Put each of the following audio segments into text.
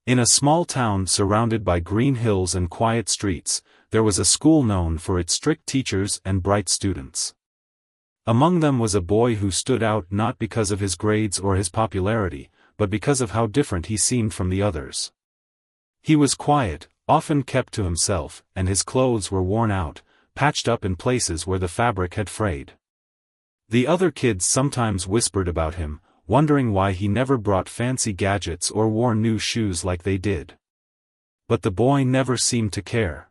In a small town surrounded by green hills and quiet streets, there was a school known for its strict teachers and bright students. Among them was a boy who stood out not because of his grades or his popularity, but because of how different he seemed from the others. He was quiet, often kept to himself, and his clothes were worn out, patched up in places where the fabric had frayed. The other kids sometimes whispered about him, wondering why he never brought fancy gadgets or wore new shoes like they did. But the boy never seemed to care.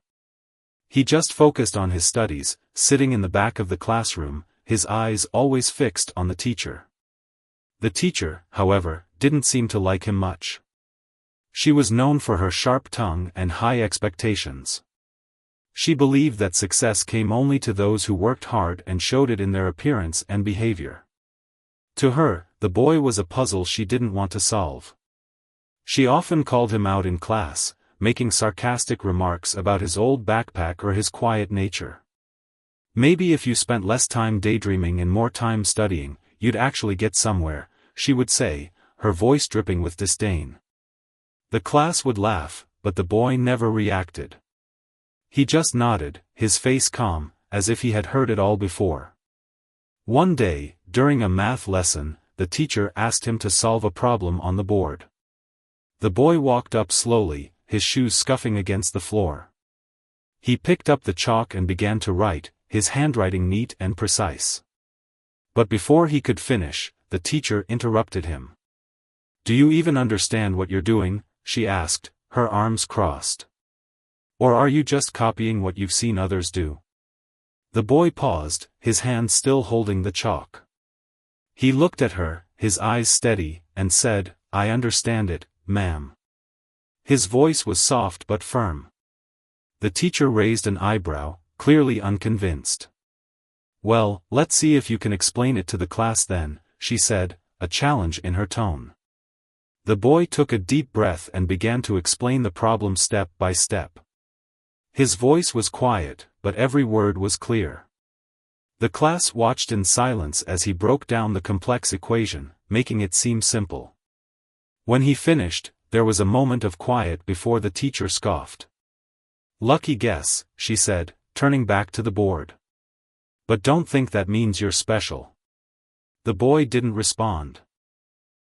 He just focused on his studies, sitting in the back of the classroom, his eyes always fixed on the teacher. The teacher, however, didn't seem to like him much. She was known for her sharp tongue and high expectations. She believed that success came only to those who worked hard and showed it in their appearance and behavior. To her, the boy was a puzzle she didn't want to solve. She often called him out in class, making sarcastic remarks about his old backpack or his quiet nature. Maybe if you spent less time daydreaming and more time studying, you'd actually get somewhere, she would say, her voice dripping with disdain. The class would laugh, but the boy never reacted. He just nodded, his face calm, as if he had heard it all before. One day, during a math lesson, the teacher asked him to solve a problem on the board. The boy walked up slowly, his shoes scuffing against the floor. He picked up the chalk and began to write, his handwriting neat and precise. But before he could finish, the teacher interrupted him. "Do you even understand what you're doing?" she asked, her arms crossed. "Or are you just copying what you've seen others do?" The boy paused, his hand still holding the chalk. He looked at her, his eyes steady, and said, "I understand it, ma'am." His voice was soft but firm. The teacher raised an eyebrow, clearly unconvinced. "Well, let's see if you can explain it to the class then," she said, a challenge in her tone. The boy took a deep breath and began to explain the problem step by step. His voice was quiet, but every word was clear. The class watched in silence as he broke down the complex equation, making it seem simple. When he finished, there was a moment of quiet before the teacher scoffed. "Lucky guess," she said, turning back to the board. "But don't think that means you're special." The boy didn't respond.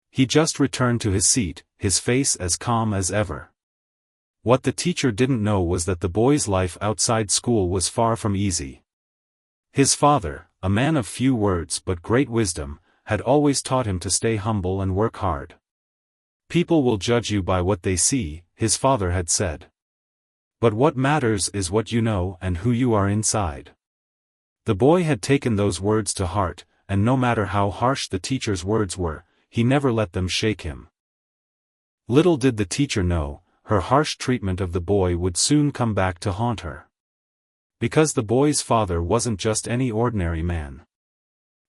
He just returned to his seat, his face as calm as ever. What the teacher didn't know was that the boy's life outside school was far from easy. His father, a man of few words but great wisdom, had always taught him to stay humble and work hard. "People will judge you by what they see," his father had said. "But what matters is what you know and who you are inside." The boy had taken those words to heart, and no matter how harsh the teacher's words were, he never let them shake him. Little did the teacher know, her harsh treatment of the boy would soon come back to haunt her. Because the boy's father wasn't just any ordinary man.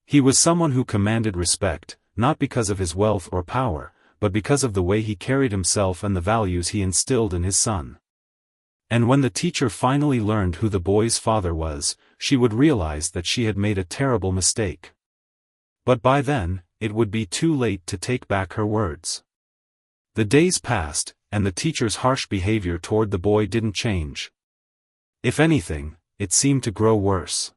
He was someone who commanded respect, not because of his wealth or power, but because of the way he carried himself and the values he instilled in his son. And when the teacher finally learned who the boy's father was, she would realize that she had made a terrible mistake. But by then, it would be too late to take back her words. The days passed, and the teacher's harsh behavior toward the boy didn't change. If anything, it seemed to grow worse.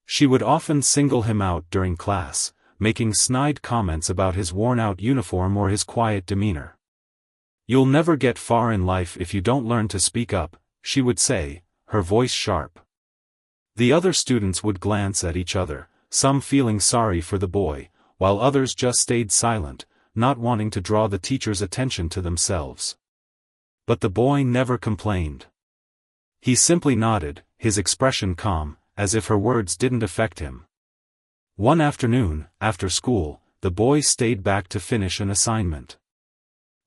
She would often single him out during class, making snide comments about his worn-out uniform or his quiet demeanor. "You'll never get far in life if you don't learn to speak up," she would say, her voice sharp. The other students would glance at each other, some feeling sorry for the boy, while others just stayed silent, not wanting to draw the teacher's attention to themselves. But the boy never complained. He simply nodded, his expression calm, as if her words didn't affect him. One afternoon, after school, the boy stayed back to finish an assignment.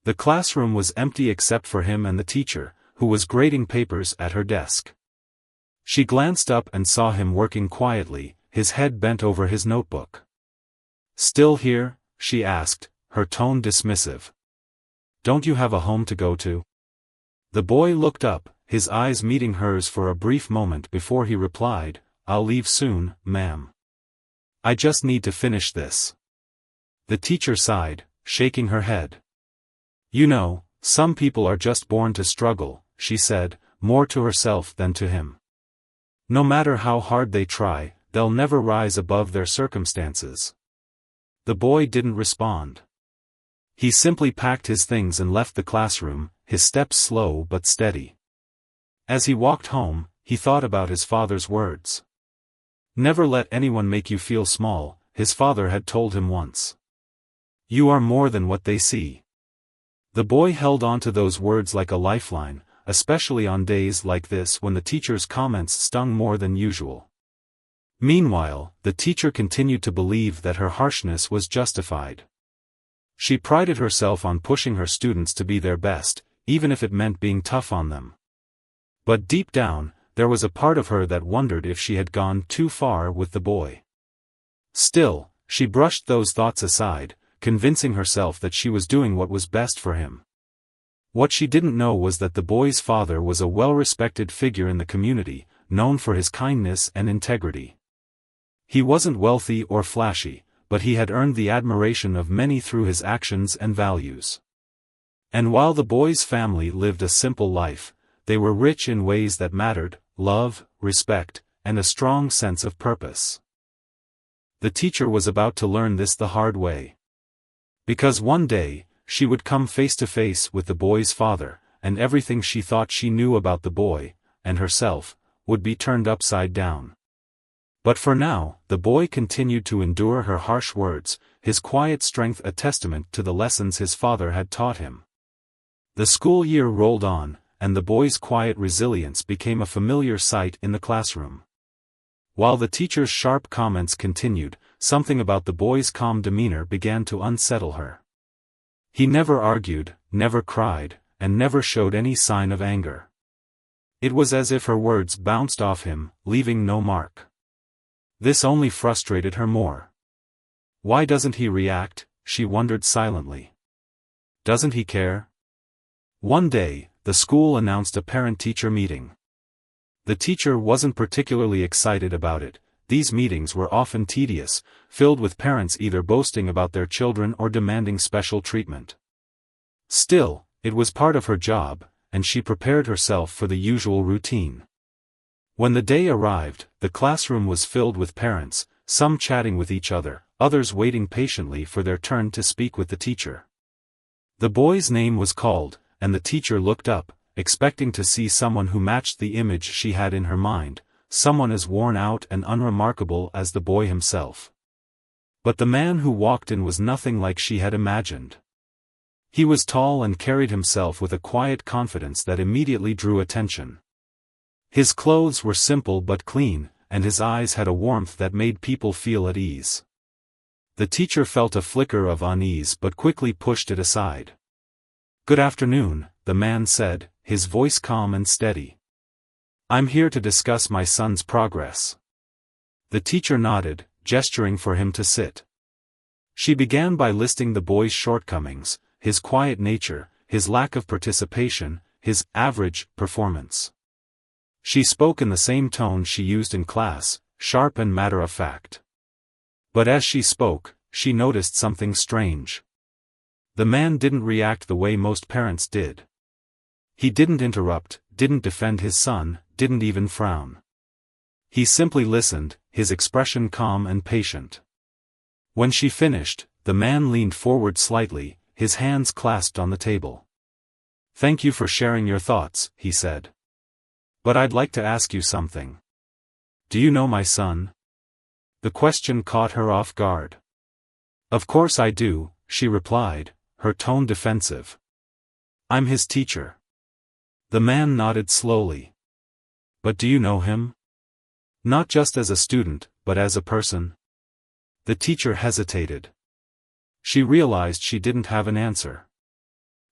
The classroom was empty except for him and the teacher, who was grading papers at her desk. She glanced up and saw him working quietly, his head bent over his notebook. "Still here?" she asked, her tone dismissive. "Don't you have a home to go to?" The boy looked up, his eyes meeting hers for a brief moment before he replied, "I'll leave soon, ma'am. I just need to finish this." The teacher sighed, shaking her head. "You know, "Some people are just born to struggle," she said, more to herself than to him. "No matter how hard they try, they'll never rise above their circumstances." The boy didn't respond. He simply packed his things and left the classroom, his steps slow but steady. As he walked home, he thought about his father's words. "Never let anyone make you feel small," his father had told him once. "You are more than what they see." The boy held on to those words like a lifeline, especially on days like this when the teacher's comments stung more than usual. Meanwhile, the teacher continued to believe that her harshness was justified. She prided herself on pushing her students to be their best, even if it meant being tough on them. But deep down, there was a part of her that wondered if she had gone too far with the boy. Still, she brushed those thoughts aside, convincing herself that she was doing what was best for him. What she didn't know was that the boy's father was a well-respected figure in the community, known for his kindness and integrity. He wasn't wealthy or flashy, but he had earned the admiration of many through his actions and values. And while the boy's family lived a simple life, they were rich in ways that mattered: love, respect, and a strong sense of purpose. The teacher was about to learn this the hard way. Because one day, she would come face to face with the boy's father, and everything she thought she knew about the boy, and herself, would be turned upside down. But for now, the boy continued to endure her harsh words, his quiet strength a testament to the lessons his father had taught him. The school year rolled on, and the boy's quiet resilience became a familiar sight in the classroom. While the teacher's sharp comments continued, something about the boy's calm demeanor began to unsettle her. He never argued, never cried, and never showed any sign of anger. It was as if her words bounced off him, leaving no mark. This only frustrated her more. Why doesn't he react, she wondered silently. Doesn't he care? One day, the school announced a parent-teacher meeting. The teacher wasn't particularly excited about it. These meetings were often tedious, filled with parents either boasting about their children or demanding special treatment. Still, it was part of her job, and she prepared herself for the usual routine. When the day arrived, the classroom was filled with parents, some chatting with each other, others waiting patiently for their turn to speak with the teacher. The boy's name was called, and the teacher looked up, expecting to see someone who matched the image she had in her mind, someone as worn out and unremarkable as the boy himself. But the man who walked in was nothing like she had imagined. He was tall and carried himself with a quiet confidence that immediately drew attention. His clothes were simple but clean, and his eyes had a warmth that made people feel at ease. The teacher felt a flicker of unease but quickly pushed it aside. "Good afternoon," the man said, his voice calm and steady. "I'm here to discuss my son's progress." The teacher nodded, gesturing for him to sit. She began by listing the boy's shortcomings: his quiet nature, his lack of participation, his average performance. She spoke in the same tone she used in class, sharp and matter-of-fact. But as she spoke, she noticed something strange. The man didn't react the way most parents did. He didn't interrupt, didn't defend his son, didn't even frown. He simply listened, his expression calm and patient. When she finished, the man leaned forward slightly, his hands clasped on the table. "Thank you for sharing your thoughts," he said. "But I'd like to ask you something. Do you know my son?" The question caught her off guard. "Of course I do," she replied, her tone defensive. "I'm his teacher." The man nodded slowly. "But do you know him? Not just as a student, but as a person?" The teacher hesitated. She realized she didn't have an answer.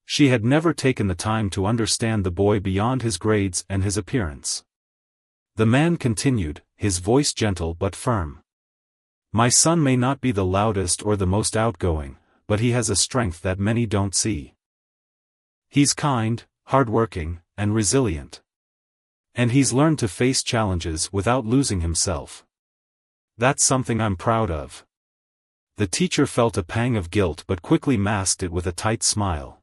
She had never taken the time to understand the boy beyond his grades and his appearance. The man continued, his voice gentle but firm. "My son may not be the loudest or the most outgoing, but he has a strength that many don't see. He's kind, hardworking, and resilient. And he's learned to face challenges without losing himself. That's something I'm proud of." The teacher felt a pang of guilt but quickly masked it with a tight smile.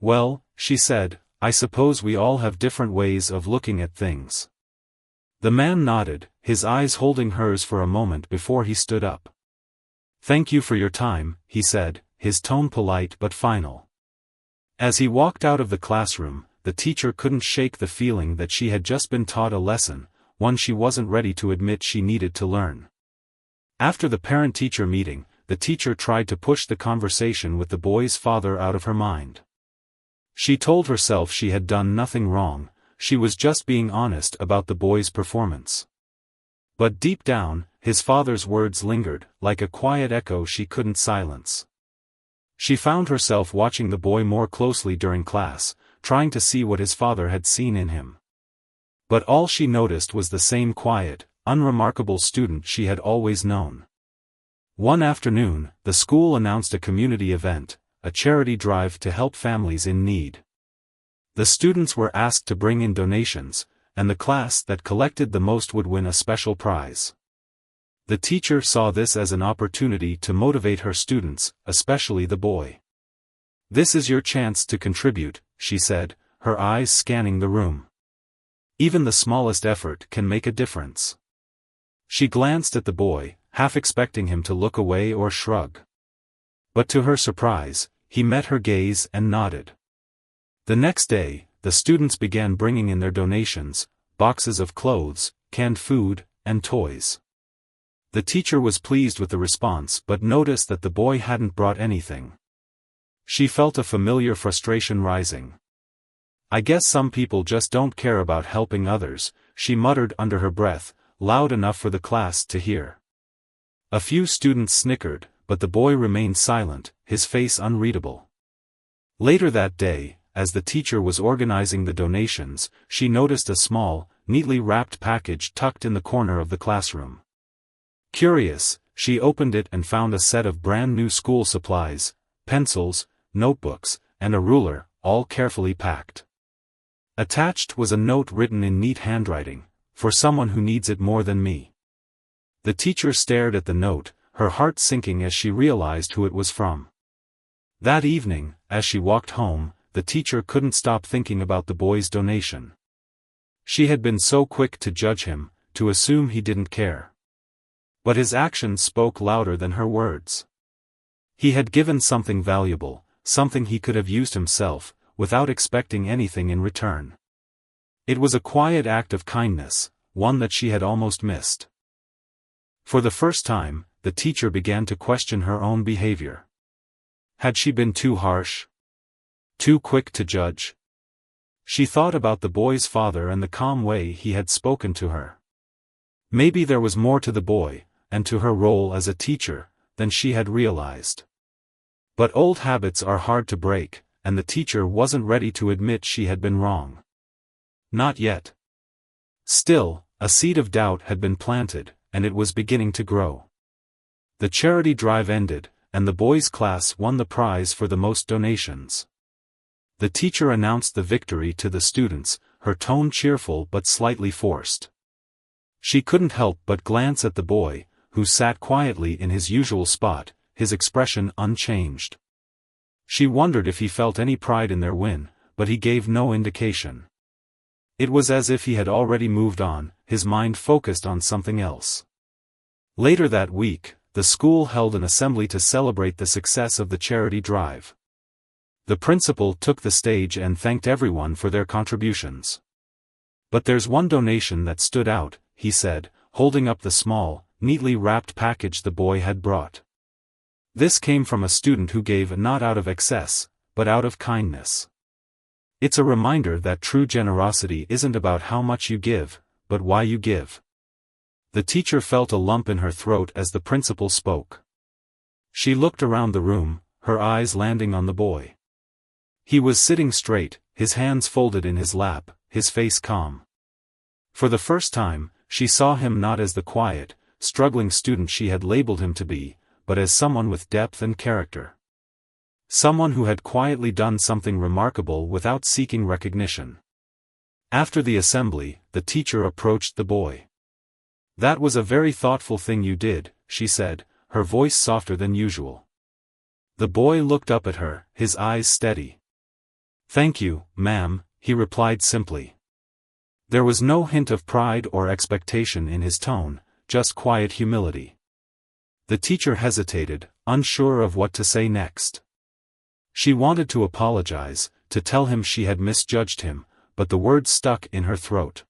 "Well," she said, "I suppose we all have different ways of looking at things." The man nodded, his eyes holding hers for a moment before he stood up. "Thank you for your time," he said, his tone polite but final. As he walked out of the classroom, the teacher couldn't shake the feeling that she had just been taught a lesson, one she wasn't ready to admit she needed to learn. After the parent-teacher meeting, the teacher tried to push the conversation with the boy's father out of her mind. She told herself she had done nothing wrong, she was just being honest about the boy's performance. But deep down, his father's words lingered, like a quiet echo she couldn't silence. She found herself watching the boy more closely during class, trying to see what his father had seen in him. But all she noticed was the same quiet, unremarkable student she had always known. One afternoon, the school announced a community event, a charity drive to help families in need. The students were asked to bring in donations, and the class that collected the most would win a special prize. The teacher saw this as an opportunity to motivate her students, especially the boy. "This is your chance to contribute," she said, her eyes scanning the room. "Even the smallest effort can make a difference." She glanced at the boy, half expecting him to look away or shrug. But to her surprise, he met her gaze and nodded. The next day, the students began bringing in their donations, boxes of clothes, canned food, and toys. The teacher was pleased with the response but noticed that the boy hadn't brought anything. She felt a familiar frustration rising. "I guess some people just don't care about helping others," she muttered under her breath, loud enough for the class to hear. A few students snickered, but the boy remained silent, his face unreadable. Later that day, as the teacher was organizing the donations, she noticed a small, neatly wrapped package tucked in the corner of the classroom. Curious, she opened it and found a set of brand new school supplies, pencils, notebooks, and a ruler, all carefully packed. Attached was a note written in neat handwriting, "For someone who needs it more than me." The teacher stared at the note, her heart sinking as she realized who it was from. That evening, as she walked home, the teacher couldn't stop thinking about the boy's donation. She had been so quick to judge him, to assume he didn't care. But his actions spoke louder than her words. He had given something valuable, something he could have used himself, without expecting anything in return. It was a quiet act of kindness, one that she had almost missed. For the first time, the teacher began to question her own behavior. Had she been too harsh? Too quick to judge? She thought about the boy's father and the calm way he had spoken to her. Maybe there was more to the boy, and to her role as a teacher, than she had realized. But old habits are hard to break, and the teacher wasn't ready to admit she had been wrong. Not yet. Still, a seed of doubt had been planted, and it was beginning to grow. The charity drive ended, and the boys' class won the prize for the most donations. The teacher announced the victory to the students, her tone cheerful but slightly forced. She couldn't help but glance at the boy, who sat quietly in his usual spot, his expression unchanged. She wondered if he felt any pride in their win, but he gave no indication. It was as if he had already moved on, his mind focused on something else. Later that week, the school held an assembly to celebrate the success of the charity drive. The principal took the stage and thanked everyone for their contributions. "But there's one donation that stood out," he said, holding up the small, neatly wrapped package the boy had brought. "This came from a student who gave not out of excess, but out of kindness. It's a reminder that true generosity isn't about how much you give, but why you give." The teacher felt a lump in her throat as the principal spoke. She looked around the room, her eyes landing on the boy. He was sitting straight, his hands folded in his lap, his face calm. For the first time, she saw him not as the quiet, struggling student she had labeled him to be, but as someone with depth and character. Someone who had quietly done something remarkable without seeking recognition. After the assembly, the teacher approached the boy. "That was a very thoughtful thing you did," she said, her voice softer than usual. The boy looked up at her, his eyes steady. "Thank you, ma'am," he replied simply. There was no hint of pride or expectation in his tone, just quiet humility. The teacher hesitated, unsure of what to say next. She wanted to apologize, to tell him she had misjudged him, but the words stuck in her throat.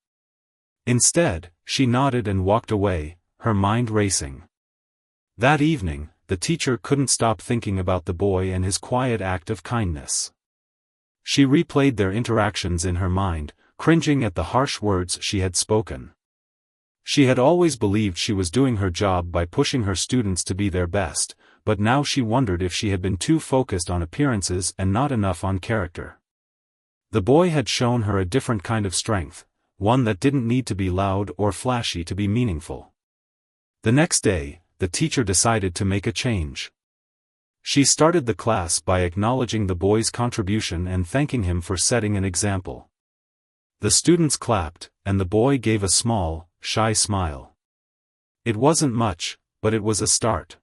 Instead, she nodded and walked away, her mind racing. That evening, the teacher couldn't stop thinking about the boy and his quiet act of kindness. She replayed their interactions in her mind, cringing at the harsh words she had spoken. She had always believed she was doing her job by pushing her students to be their best, but now she wondered if she had been too focused on appearances and not enough on character. The boy had shown her a different kind of strength, one that didn't need to be loud or flashy to be meaningful. The next day, the teacher decided to make a change. She started the class by acknowledging the boy's contribution and thanking him for setting an example. The students clapped, and the boy gave a small, shy smile. It wasn't much, but it was a start.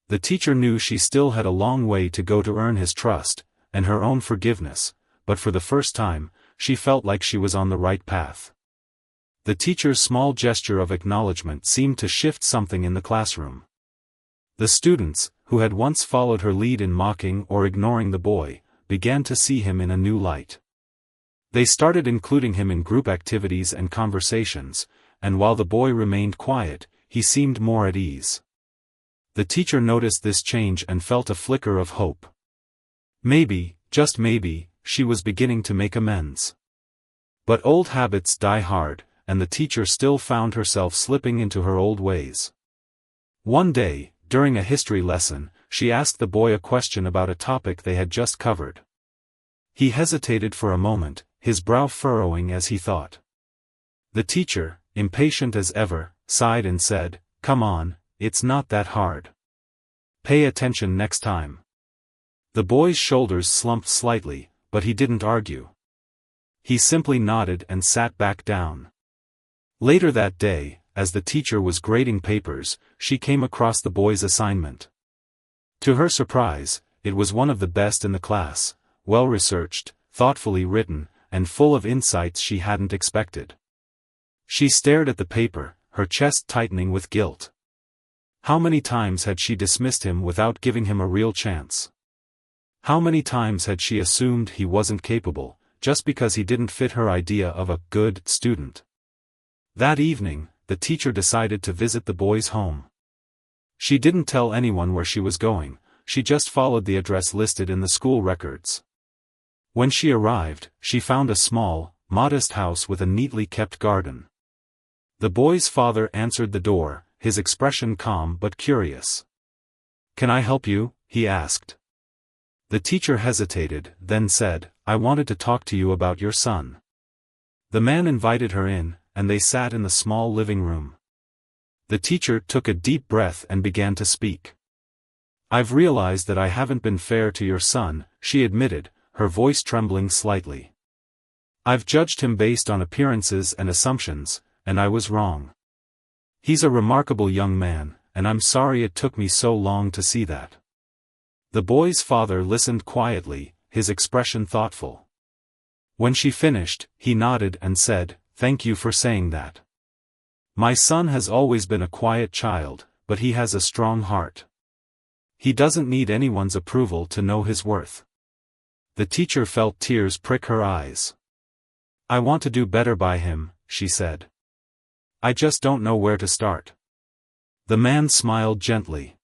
The teacher knew she still had a long way to go to earn his trust, and her own forgiveness, but for the first time, she felt like she was on the right path. The teacher's small gesture of acknowledgement seemed to shift something in the classroom. The students, who had once followed her lead in mocking or ignoring the boy, began to see him in a new light. They started including him in group activities and conversations, and while the boy remained quiet, he seemed more at ease. The teacher noticed this change and felt a flicker of hope. Maybe, just maybe, she was beginning to make amends. But old habits die hard, and the teacher still found herself slipping into her old ways. One day, during a history lesson, she asked the boy a question about a topic they had just covered. He hesitated for a moment, his brow furrowing as he thought. The teacher, impatient as ever, sighed and said, "Come on, it's not that hard. Pay attention next time." The boy's shoulders slumped slightly, but he didn't argue. He simply nodded and sat back down. Later that day, as the teacher was grading papers, she came across the boy's assignment. To her surprise, it was one of the best in the class, well-researched, thoughtfully written, and full of insights she hadn't expected. She stared at the paper, her chest tightening with guilt. How many times had she dismissed him without giving him a real chance? How many times had she assumed he wasn't capable, just because he didn't fit her idea of a good student? That evening, the teacher decided to visit the boy's home. She didn't tell anyone where she was going, she just followed the address listed in the school records. When she arrived, she found a small, modest house with a neatly kept garden. The boy's father answered the door, his expression calm but curious. "Can I help you?" he asked. The teacher hesitated, then said, "I wanted to talk to you about your son." The man invited her in, and they sat in the small living room. The teacher took a deep breath and began to speak. "I've realized that I haven't been fair to your son," she admitted, her voice trembling slightly. "I've judged him based on appearances and assumptions, and I was wrong. He's a remarkable young man, and I'm sorry it took me so long to see that." The boy's father listened quietly, his expression thoughtful. When she finished, he nodded and said, "Thank you for saying that. My son has always been a quiet child, but he has a strong heart. He doesn't need anyone's approval to know his worth." The teacher felt tears prick her eyes. "I want to do better by him," she said. "I just don't know where to start." The man smiled gently.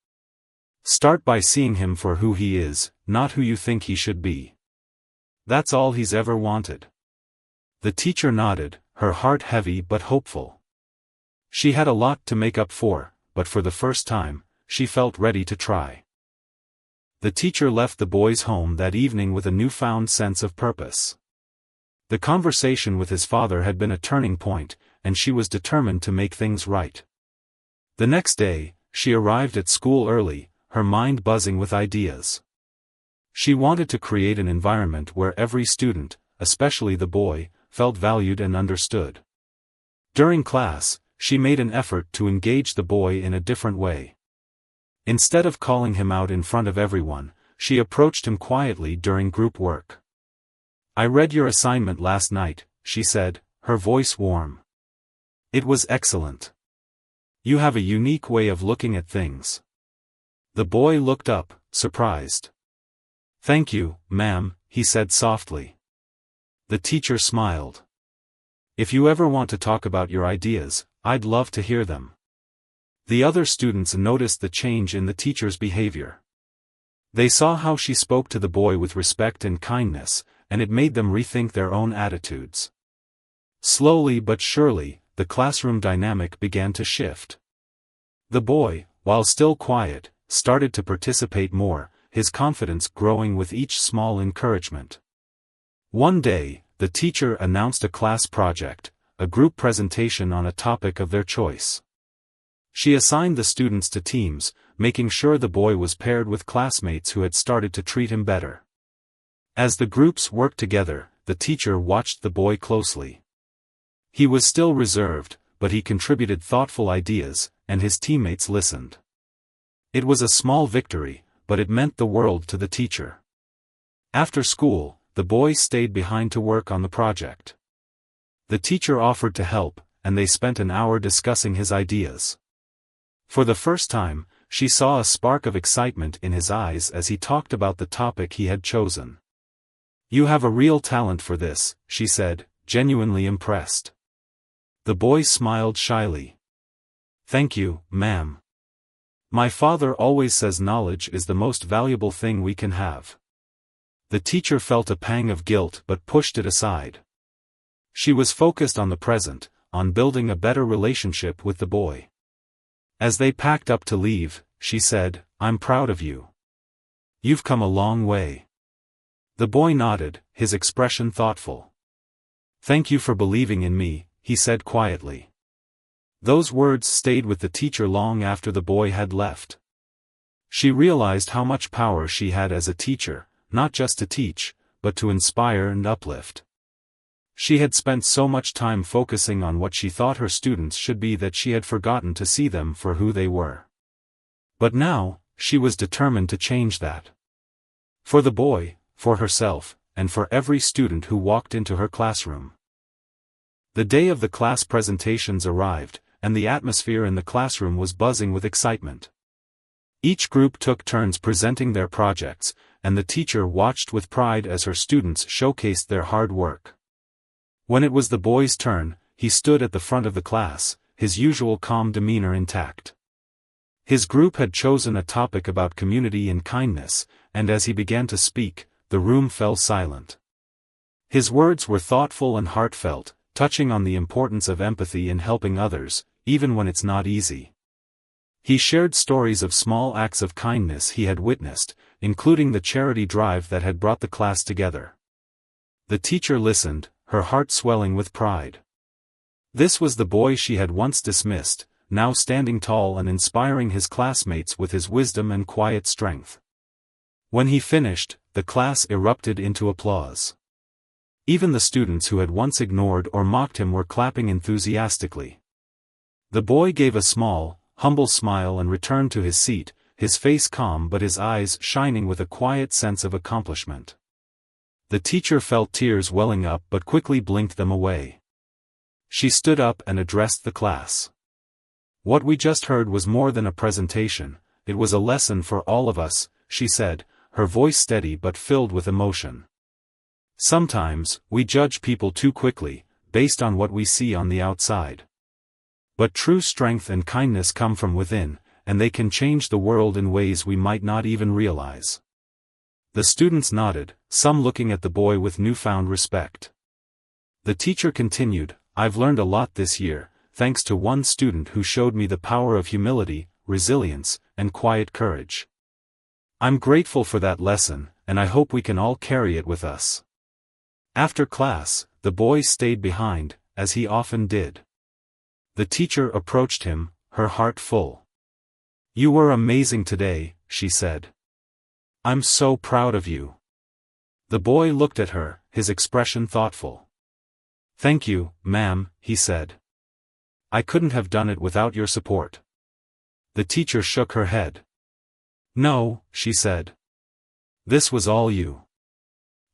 "Start by seeing him for who he is, not who you think he should be. That's all he's ever wanted." The teacher nodded, her heart heavy but hopeful. She had a lot to make up for, but for the first time, she felt ready to try. The teacher left the boy's home that evening with a newfound sense of purpose. The conversation with his father had been a turning point, and she was determined to make things right. The next day, she arrived at school early, her mind buzzing with ideas. She wanted to create an environment where every student, especially the boy, felt valued and understood. During class, she made an effort to engage the boy in a different way. Instead of calling him out in front of everyone, she approached him quietly during group work. I read your assignment last night, she said, her voice warm. It was excellent. You have a unique way of looking at things. The boy looked up, surprised. Thank you, ma'am, he said softly. The teacher smiled. If you ever want to talk about your ideas, I'd love to hear them. The other students noticed the change in the teacher's behavior. They saw how she spoke to the boy with respect and kindness, and it made them rethink their own attitudes. Slowly but surely, the classroom dynamic began to shift. The boy, while still quiet, started to participate more, his confidence growing with each small encouragement. One day, the teacher announced a class project, a group presentation on a topic of their choice. She assigned the students to teams, making sure the boy was paired with classmates who had started to treat him better. As the groups worked together, the teacher watched the boy closely. He was still reserved, but he contributed thoughtful ideas, and his teammates listened. It was a small victory, but it meant the world to the teacher. After school, the boy stayed behind to work on the project. The teacher offered to help, and they spent an hour discussing his ideas. For the first time, she saw a spark of excitement in his eyes as he talked about the topic he had chosen. You have a real talent for this, she said, genuinely impressed. The boy smiled shyly. Thank you, ma'am. My father always says knowledge is the most valuable thing we can have. The teacher felt a pang of guilt but pushed it aside. She was focused on the present, on building a better relationship with the boy. As they packed up to leave, she said, I'm proud of you. You've come a long way. The boy nodded, his expression thoughtful. Thank you for believing in me, he said quietly. Those words stayed with the teacher long after the boy had left. She realized how much power she had as a teacher, not just to teach, but to inspire and uplift. She had spent so much time focusing on what she thought her students should be that she had forgotten to see them for who they were. But now, she was determined to change that. For the boy, for herself, and for every student who walked into her classroom. The day of the class presentations arrived, and the atmosphere in the classroom was buzzing with excitement. Each group took turns presenting their projects, and the teacher watched with pride as her students showcased their hard work. When it was the boy's turn, he stood at the front of the class, his usual calm demeanor intact. His group had chosen a topic about community and kindness, and as he began to speak, the room fell silent. His words were thoughtful and heartfelt, touching on the importance of empathy in helping others, even when it's not easy. He shared stories of small acts of kindness he had witnessed, including the charity drive that had brought the class together. The teacher listened, her heart swelling with pride. This was the boy she had once dismissed, now standing tall and inspiring his classmates with his wisdom and quiet strength. When he finished, the class erupted into applause. Even the students who had once ignored or mocked him were clapping enthusiastically. The boy gave a small, humble smile and returned to his seat, his face calm but his eyes shining with a quiet sense of accomplishment. The teacher felt tears welling up but quickly blinked them away. She stood up and addressed the class. What we just heard was more than a presentation, it was a lesson for all of us, she said, her voice steady but filled with emotion. Sometimes, we judge people too quickly, based on what we see on the outside. But true strength and kindness come from within, and they can change the world in ways we might not even realize. The students nodded, some looking at the boy with newfound respect. The teacher continued, I've learned a lot this year, thanks to one student who showed me the power of humility, resilience, and quiet courage. I'm grateful for that lesson, and I hope we can all carry it with us. After class, the boy stayed behind, as he often did. The teacher approached him, her heart full. You were amazing today, she said. I'm so proud of you. The boy looked at her, his expression thoughtful. Thank you, ma'am, he said. I couldn't have done it without your support. The teacher shook her head. No, she said. This was all you.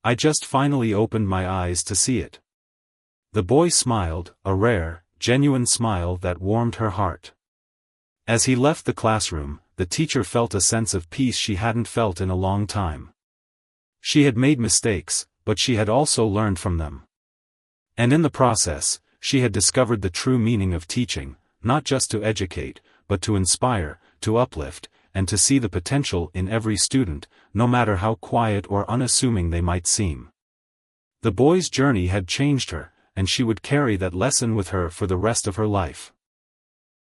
I just finally opened my eyes to see it." The boy smiled, a rare, genuine smile that warmed her heart. As he left the classroom, the teacher felt a sense of peace she hadn't felt in a long time. She had made mistakes, but she had also learned from them. And in the process, she had discovered the true meaning of teaching, not just to educate, but to inspire, to uplift, and to see the potential in every student, no matter how quiet or unassuming they might seem. The boy's journey had changed her, and she would carry that lesson with her for the rest of her life.